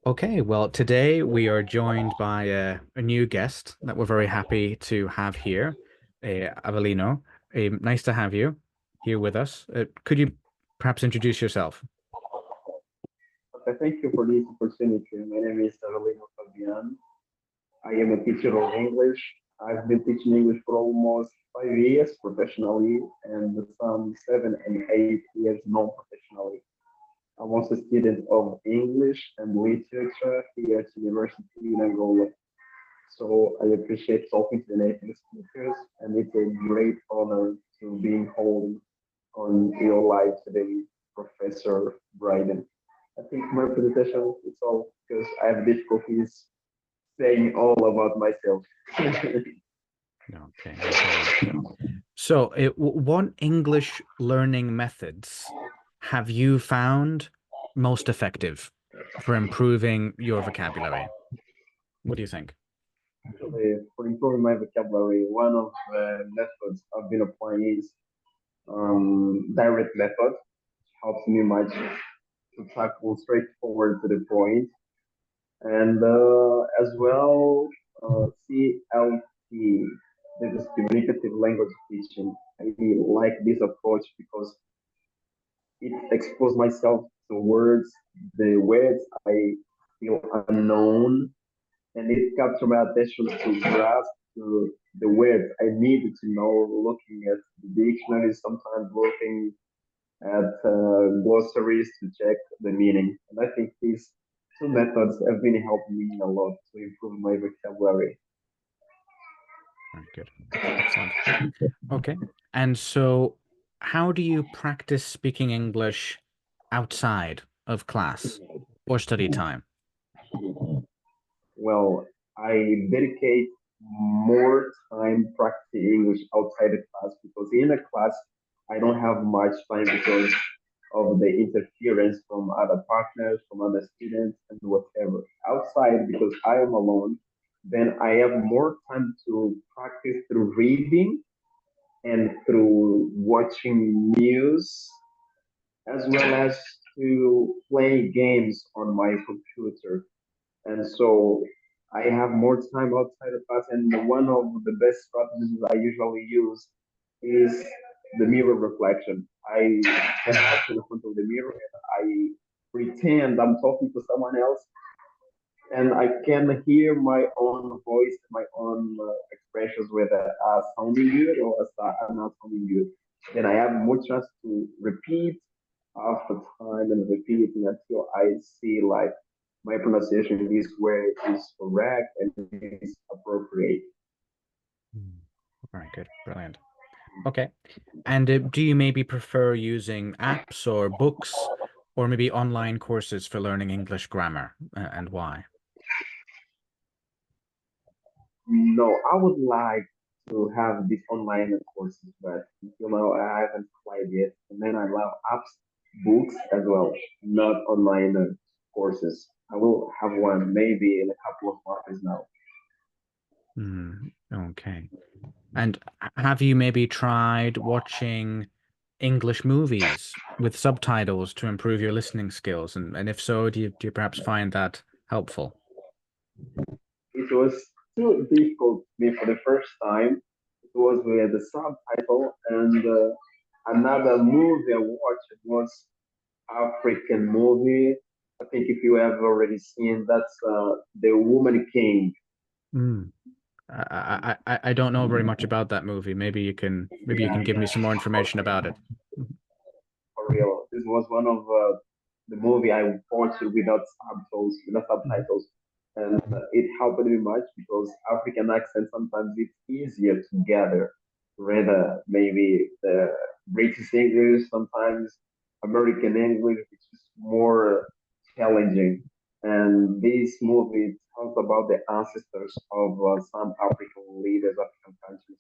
Okay, well, today we are joined by a new guest that we're very happy to have here, Avelino. Nice to have you here with us. Could you perhaps introduce yourself? Okay, thank you for this opportunity. My name is Avelino. I am a teacher of English. I've been teaching English for almost 5 years professionally and some 7 and 8 years non-professionally. I'm also a student of English and literature here at University in Angola. So I appreciate talking to the native speakers, and it's a great honor to be holding on your live today, Professor Bryden. I think my presentation is all because I have difficulties saying all about myself. Okay, no problem. So, what English learning methods have you found most effective for improving your vocabulary? What do you think? For improving my vocabulary, one of the methods I've been applying is direct method. Helps me much to tackle straightforward to the point, and as well CLT, that is communicative language teaching. I really like this approach because it exposes myself to words, the words I feel unknown, and it captured my attention to grasp the words I needed to know, looking at the dictionary, sometimes looking at glossaries to check the meaning. And I think these two methods have been helping me a lot to improve my vocabulary. Very good. Excellent. Okay. And so, how do you practice speaking English outside of class or study time? Well, I dedicate more time practicing English outside the class because in the class I don't have much time because of the interference from other partners, from other students, and whatever. Outside, because I am alone, then I have more time to practice through reading and through watching news, as well as to play games on my computer. And so I have more time outside of class. And one of the best strategies I usually use is the mirror reflection. I stand up in front of the mirror and I pretend I'm talking to someone else, and I can hear my own voice, my own expressions, whether sounding good or are not sounding good. Then I have more chance to repeat after time and repeating until I see like my pronunciation in this way is correct and is appropriate. Mm. Very good. Brilliant. Okay. And do you maybe prefer using apps or books or maybe online courses for learning English grammar and why? No, I would like to have these online courses, but I haven't tried yet. And then I love apps, books as well, not online courses. I will have one maybe in a couple of months now. Okay. And have you maybe tried watching English movies with subtitles to improve your listening skills? And if so, do you perhaps find that helpful? It was too difficult for me for the first time. It was with the subtitle, and another movie I watched was African movie. I think if you have already seen, that's The Woman King. Mm. I don't know very much about that movie. Maybe you can give me some more information about it. For real. This was one of the movie I watched without Mhm. subtitles, and it helped me much because African accent sometimes it's easier to gather, rather maybe the British English, sometimes American English, which is more challenging. And this movie talks about the ancestors of some African leaders, African countries,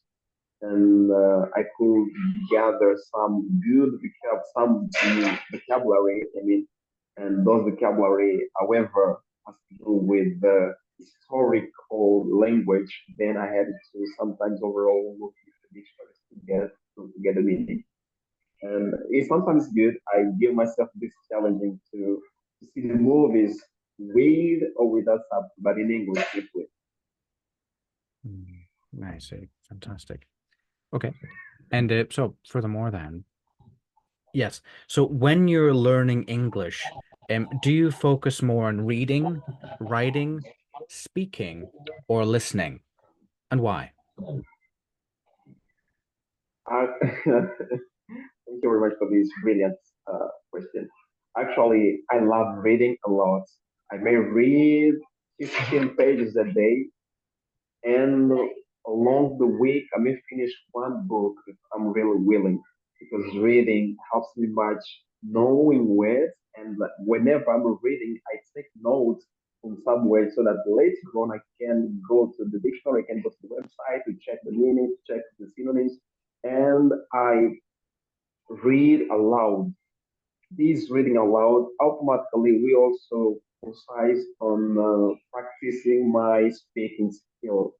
and I could gather some new vocabulary. I mean, and those vocabulary, however, has to do with the historical language. Then I had to sometimes overall look at the dictionaries to get the meaning. And it's sometimes good. I give myself this challenging to see the movies with or without subtitles, but in English simply. I see. Fantastic. Okay. And so furthermore then, yes. So when you're learning English, do you focus more on reading, writing, speaking, or listening? And why? Thank you very much for this brilliant question. Actually, I love reading a lot. I may read 15 pages a day, and along the week, I may finish one book if I'm really willing, because reading helps me much knowing words. And whenever I'm reading, I take notes in some way so that later on I can go to the dictionary, I can go to the website to check the meaning, check the synonyms, and I read aloud. This reading aloud automatically we also emphasize on practicing my speaking skill,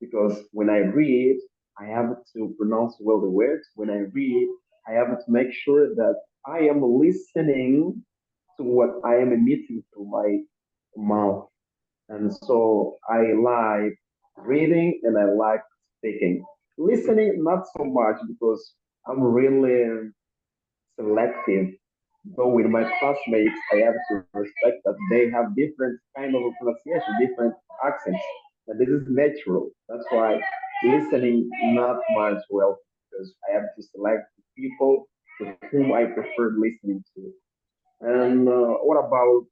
because when I read I have to pronounce well the words. When I read I have to make sure that I am listening to what I am emitting through my mouth. And so I like reading and I like speaking. Listening not so much because I'm really selective. Though with my classmates, I have to respect that they have different kind of pronunciation, different accents, and this is natural. That's why listening not much well, because I have to select people to whom I prefer listening to. And what about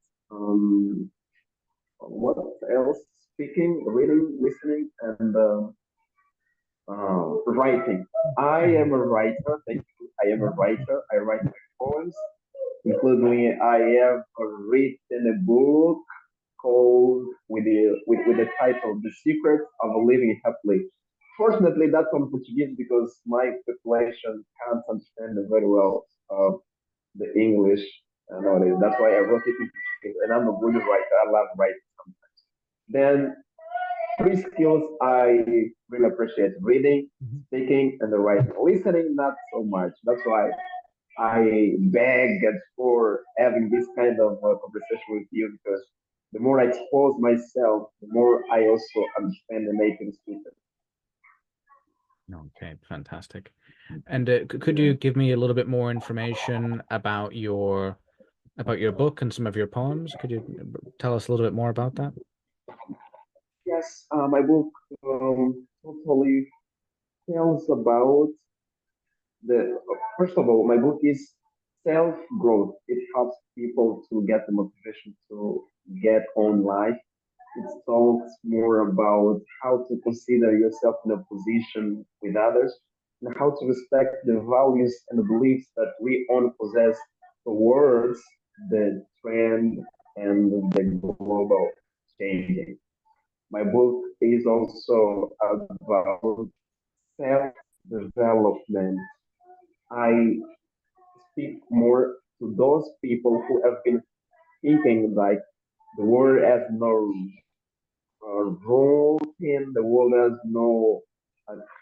what else? Speaking, reading, listening, and writing. I am a writer. Thank you. I am a writer. I write my poems, including I have written a book called with the title "The Secret of Living Happily." Fortunately, that's on Portuguese because my population can't understand very well the English nowadays. That's why I wrote it in Portuguese, and I'm a good writer. I love writing sometimes. Then three skills I really appreciate: reading, speaking, and the writing. Listening, not so much. That's why I beg for having this kind of conversation with you, because the more I expose myself, the more I also understand the native speaker. Okay, fantastic. And could you give me a little bit more information about your book and some of your poems? Could you tell us a little bit more about that? Yes, my book totally tells about the. First of all, my book is self growth. It helps people to get the motivation to get on life. It talks more about how to consider yourself in a position with others and how to respect the values and the beliefs that we all possess towards the trend and the global changing. My book is also about self development. I speak more to those people who have been thinking like the world has no role in the world has no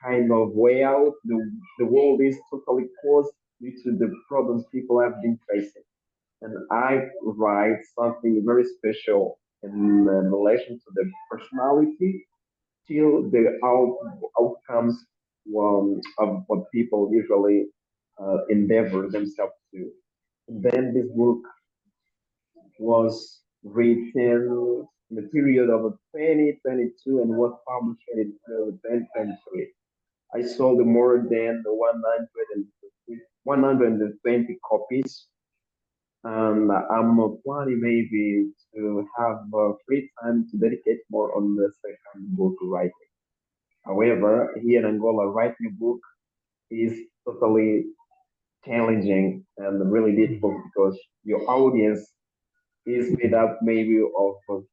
kind of way out. The world is totally closed due to the problems people have been facing. And I write something very special in relation to the personality till the outcomes of what people usually endeavor themselves to. And then this book was written in the period of 2022 and was published in 2023. I sold more than 120 copies, and I'm planning maybe to have free time to dedicate more on the second book writing. However, here in Angola, writing a book is totally challenging and really difficult because your audience is made up maybe of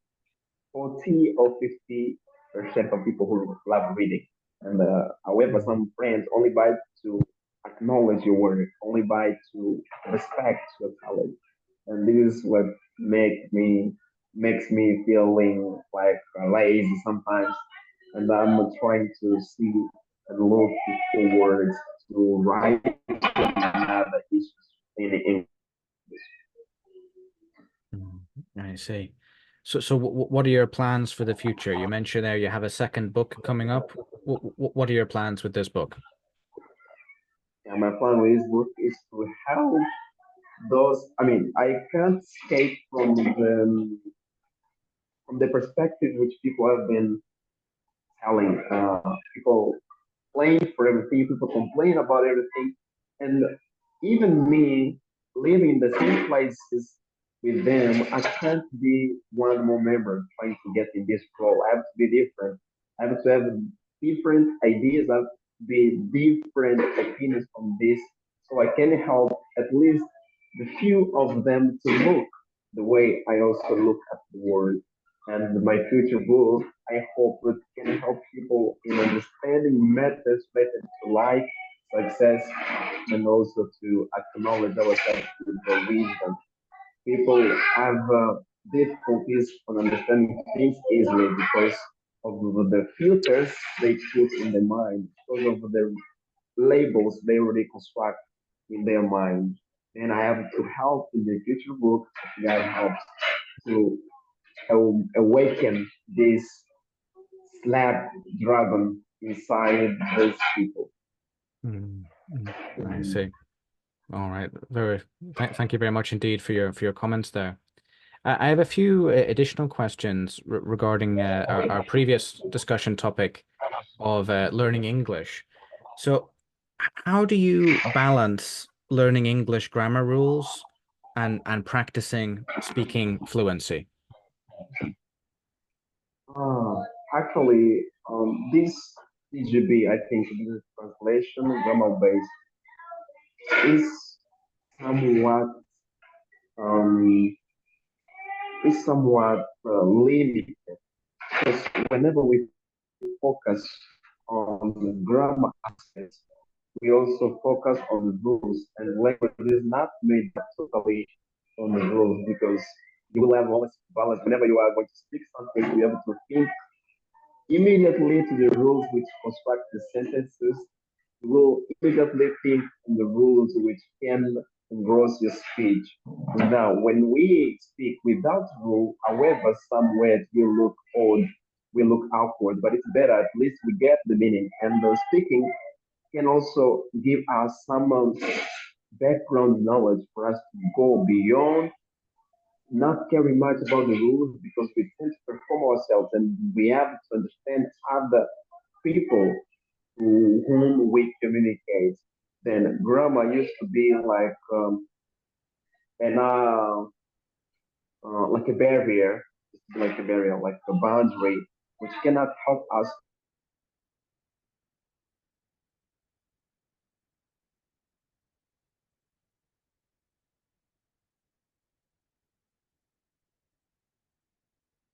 40 or 50% of people who love reading. And however, some friends only buy to acknowledge your work, only buy to respect your talent. And this is what makes me feeling like lazy sometimes. And I'm trying to see and look forward to write other issues in English. I see. So what are your plans for the future? You mentioned there you have a second book coming up. What are your plans with this book? And my plan with this book is to help those. I mean, I can't escape from the perspective which people have been telling. People complain for everything. People complain about everything, and even me living in the same places with them, I can't be one more member trying to get in this role. I have to be different. I have to have different ideas. I have to be different opinions from this, so I can help at least the few of them to look the way I also look at the world. And my future book, I hope it can help people in understanding methods related to life, success, and also to acknowledge ourselves with the wisdom. People have difficulties on understanding things easily because of the filters they put in their mind, because of the labels they already construct in their mind. And I have to help in the future book, God helps to awaken this slab dragon inside those people. Mm, I see. All right. Thank you very much indeed for your comments there. I have a few additional questions regarding our previous discussion topic of learning English. So, how do you balance learning English grammar rules and practicing speaking fluency? Uh, Actually, this TGB, I think, this translation grammar based is somewhat um, limited because whenever we focus on the grammar aspects, we also focus on the rules, and language is not made totally on the rules because you will have always balance whenever you are going to speak something. You have to think immediately to the rules which construct the sentences. You will immediately think on the rules which can engross your speech. Now, when we speak without rule, however, some words will look odd, will look awkward, but it's better. At least we get the meaning. And the speaking can also give us some background knowledge for us to go beyond, not caring much about the rules because we tend to perform ourselves and we have to understand other people to whom we communicate. Then grammar used to be an like a barrier, like a boundary, which cannot help us